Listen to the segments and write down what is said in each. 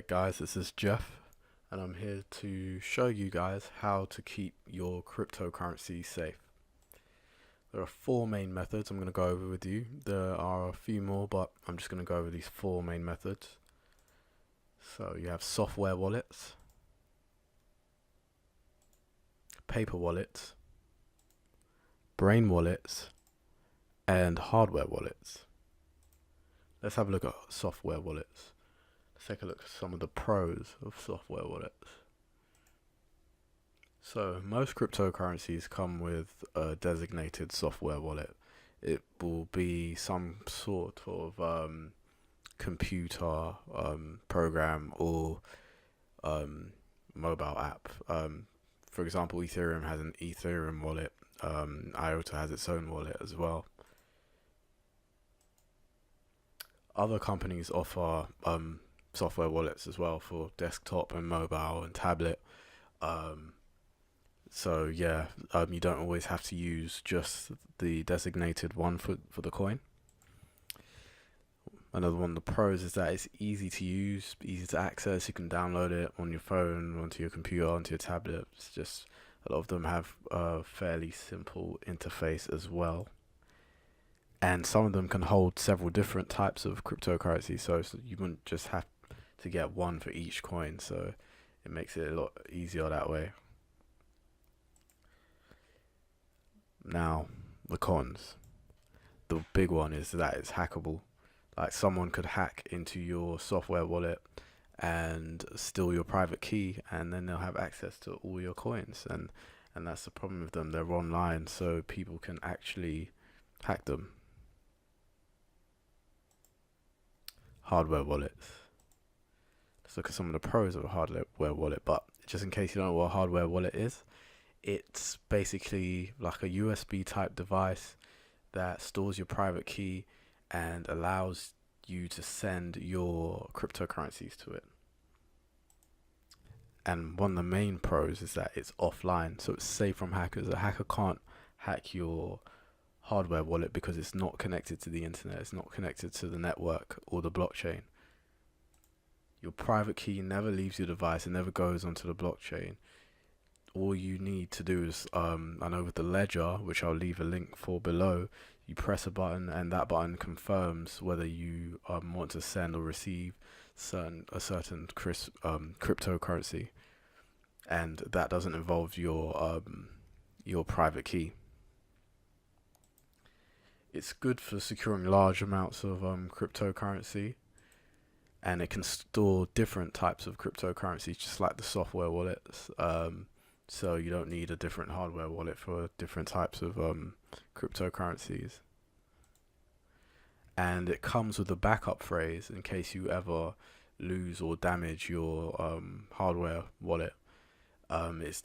Guys, this is Jeff, and I'm here to show you guys how to keep your cryptocurrency safe. There are four main methods I'm going to go over with you. There are a few more, but I'm just going to go over these four main methods. So you have software wallets, paper wallets, brain wallets, and hardware wallets. Let's have a look at software wallets. Let's take a look at some of the pros of software wallets. So most cryptocurrencies come with a designated software wallet. It will be some sort of computer program or mobile app. For example, Ethereum has an Ethereum wallet. IOTA has its own wallet as well. Other companies offer software wallets as well for desktop and mobile and tablet. You don't always have to use just the designated one for the coin. Another one of the pros is that it's easy to use, easy to access. You can download it on your phone, onto your computer, onto your tablet. It's just a lot of them have a fairly simple interface as well. And some of them can hold several different types of cryptocurrency, so you wouldn't just have to get one for each coin, so it makes it a lot easier that way. Now, the cons. The big one is that it's hackable. Like someone could hack into your software wallet and steal your private key, and then they'll have access to all your coins, and that's the problem with them. They're online, so people can actually hack them. Hardware wallets. Let's look at some of the pros of a hardware wallet, but just in case you don't know what a hardware wallet is, it's basically like a USB type device that stores your private key and allows you to send your cryptocurrencies to it. And one of the main pros is that it's offline, so it's safe from hackers. A hacker can't hack your hardware wallet because it's not connected to the internet, it's not connected to the network or the blockchain. Your private key never leaves your device, it never goes onto the blockchain. All you need to do is, I know with the ledger, which I'll leave a link for below, you press a button and that button confirms whether you want to send or receive a certain cryptocurrency, and that doesn't involve your private key. It's good for securing large amounts of cryptocurrency, and it can store different types of cryptocurrencies, just like the software wallets. So you don't need a different hardware wallet for different types of cryptocurrencies. And it comes with a backup phrase in case you ever lose or damage your hardware wallet. It's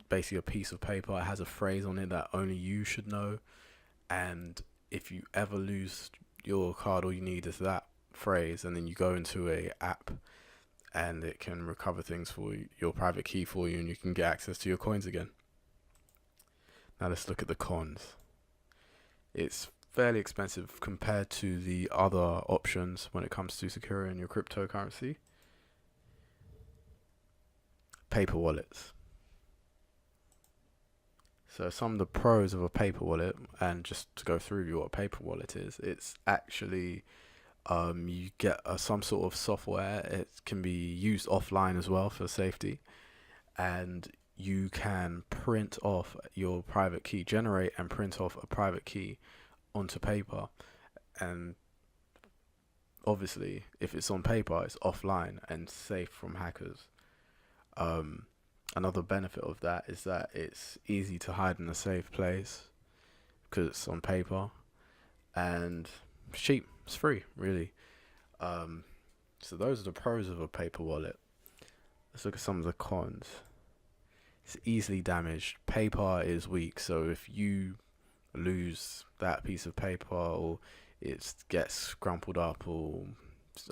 basically a piece of paper. It has a phrase on it that only you should know, and if you ever lose your card, all you need is that phrase, and then you go into a app and it can recover things for you, your private key for you, and you can get access to your coins again. Now let's look at the cons. It's fairly expensive compared to the other options when it comes to securing your cryptocurrency. Paper wallets. So some of the pros of a paper wallet, and just to go through what a paper wallet is, it's actually you get some sort of software. It can be used offline as well for safety, and you can print off your private key, generate and print off a private key onto paper, and obviously if it's on paper it's offline and safe from hackers. Another benefit of that is that it's easy to hide in a safe place because it's on paper, and it's cheap. It's free, really. So those are the pros of a paper wallet. Let's look at some of the cons. It's easily damaged. Paper is weak, so if you lose that piece of paper, or it gets crumpled up, or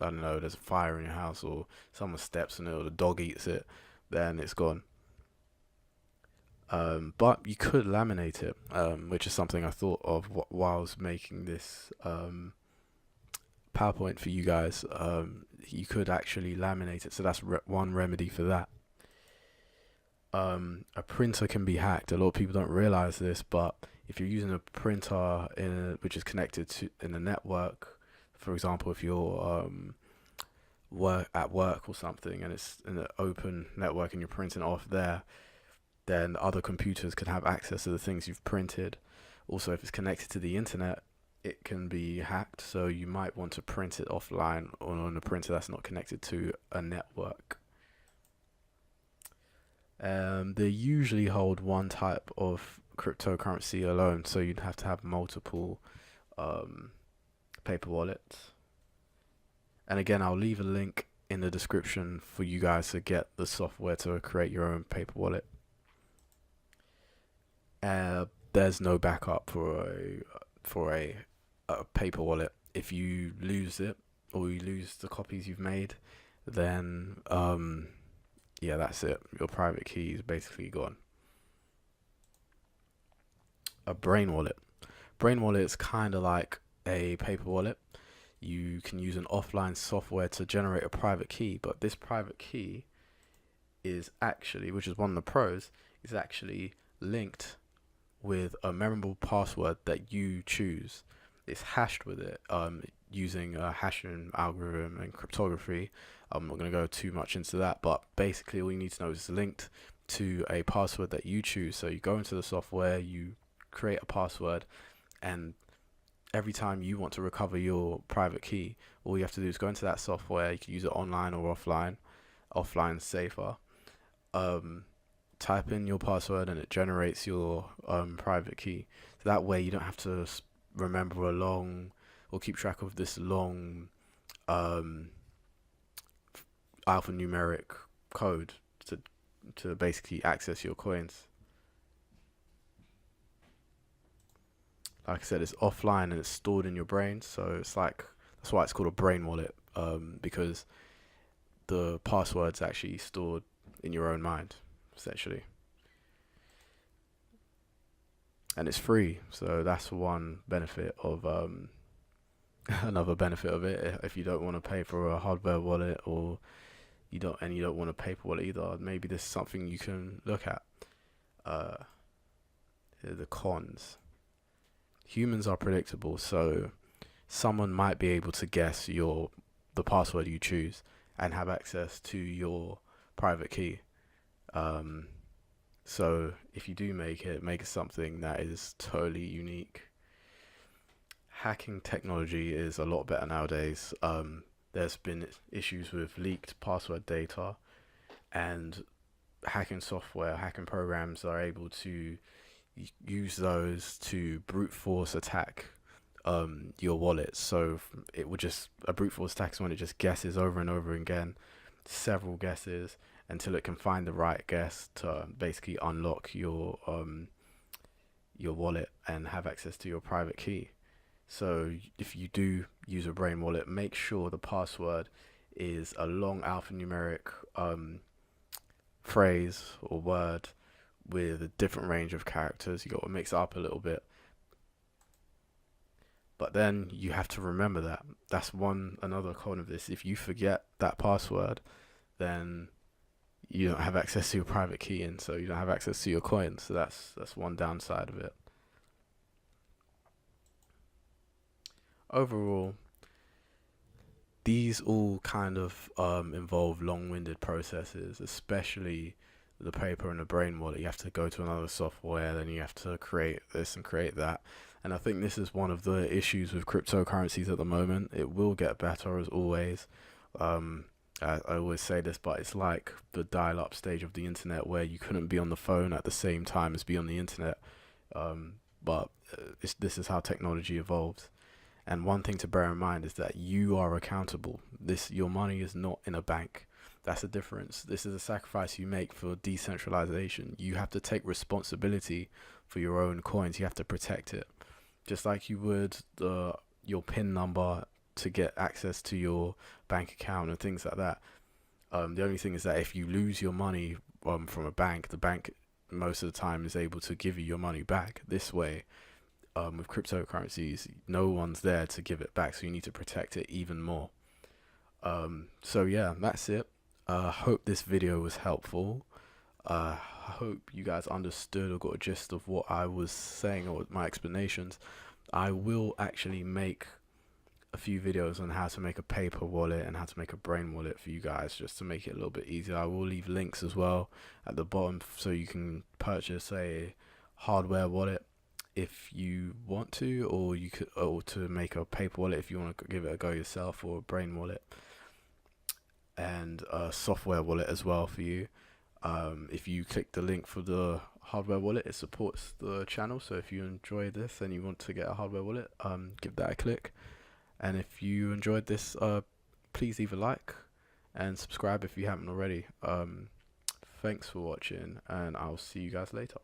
I don't know, there's a fire in your house, or someone steps on it, or the dog eats it, then it's gone. But you could laminate it, which is something I thought of while I was making this PowerPoint for you guys, you could actually laminate it. So that's one remedy for that. A printer can be hacked. A lot of people don't realize this, but if you're using a printer which is connected to in a network, for example, if you're at work or something and it's in an open network and you're printing off there, then other computers can have access to the things you've printed. Also, if it's connected to the internet, it can be hacked, so you might want to print it offline or on a printer that's not connected to a network. They usually hold one type of cryptocurrency alone, so you'd have to have multiple paper wallets. And again, I'll leave a link in the description for you guys to get the software to create your own paper wallet. There's no backup for a paper wallet. If you lose it or you lose the copies you've made, then yeah, that's it. Your private key is basically gone. A brain wallet. Brain wallet is kind of like a paper wallet. You can use an offline software to generate a private key, but this private key is actually, which is one of the pros, is actually linked with a memorable password that you choose. It's hashed with it using a hashing algorithm and cryptography. I'm not going to go too much into that, but basically all you need to know is it's linked to a password that you choose. So you go into the software, you create a password, and every time you want to recover your private key, all you have to do is go into that software. You can use it online or offline. Offline's safer. Type in your password and it generates your private key. So that way you don't have to remember a long or keep track of this long alphanumeric code to basically access your coins. Like I said, it's offline and it's stored in your brain, so it's like, that's why it's called a brain wallet, because the password's actually stored in your own mind, essentially. And it's free, so that's one benefit of another benefit of it. If you don't want to pay for a hardware wallet, or you don't want a paper wallet either, maybe this is something you can look at. Here are the cons. Humans are predictable, so someone might be able to guess the password you choose and have access to your private key. So if you do make it something that is totally unique. Hacking technology is a lot better nowadays. There's been issues with leaked password data, and hacking programs are able to use those to brute force attack your wallet. So it would just, a brute force attack is when it just guesses over and over again, several guesses, until it can find the right guess to basically unlock your wallet and have access to your private key. So if you do use a brain wallet, make sure the password is a long alphanumeric phrase or word with a different range of characters. You got to mix it up a little bit, but then you have to remember that. That's another con of this. If you forget that password, then you don't have access to your private key, and so you don't have access to your coins. So that's one downside of it. Overall, these all kind of involve long-winded processes, especially the paper and the brain wallet. You have to go to another software, then you have to create this and create that. And I think this is one of the issues with cryptocurrencies at the moment. It will get better, as always. I always say this, but it's like the dial-up stage of the internet, where you couldn't be on the phone at the same time as be on the internet. This is how technology evolves. And one thing to bear in mind is that you are accountable. Your money is not in a bank. That's the difference. This is a sacrifice you make for decentralization. You have to take responsibility for your own coins. You have to protect it, just like you would your PIN number to get access to your bank account and things like that. The only thing is that if you lose your money from a bank, the bank most of the time is able to give you your money back. This way, with cryptocurrencies, no one's there to give it back, so you need to protect it even more. So yeah, that's it. Hope this video was helpful. I hope you guys understood or got a gist of what I was saying or my explanations. I will actually make a few videos on how to make a paper wallet and how to make a brain wallet for you guys, just to make it a little bit easier. I will leave links as well at the bottom so you can purchase a hardware wallet if you want to, or you could, or to make a paper wallet if you want to give it a go yourself, or a brain wallet and a software wallet as well for you. If you click the link for the hardware wallet, it supports the channel, so if you enjoy this and you want to get a hardware wallet, give that a click. And if you enjoyed this, please leave a like and subscribe if you haven't already. Thanks for watching, and I'll see you guys later.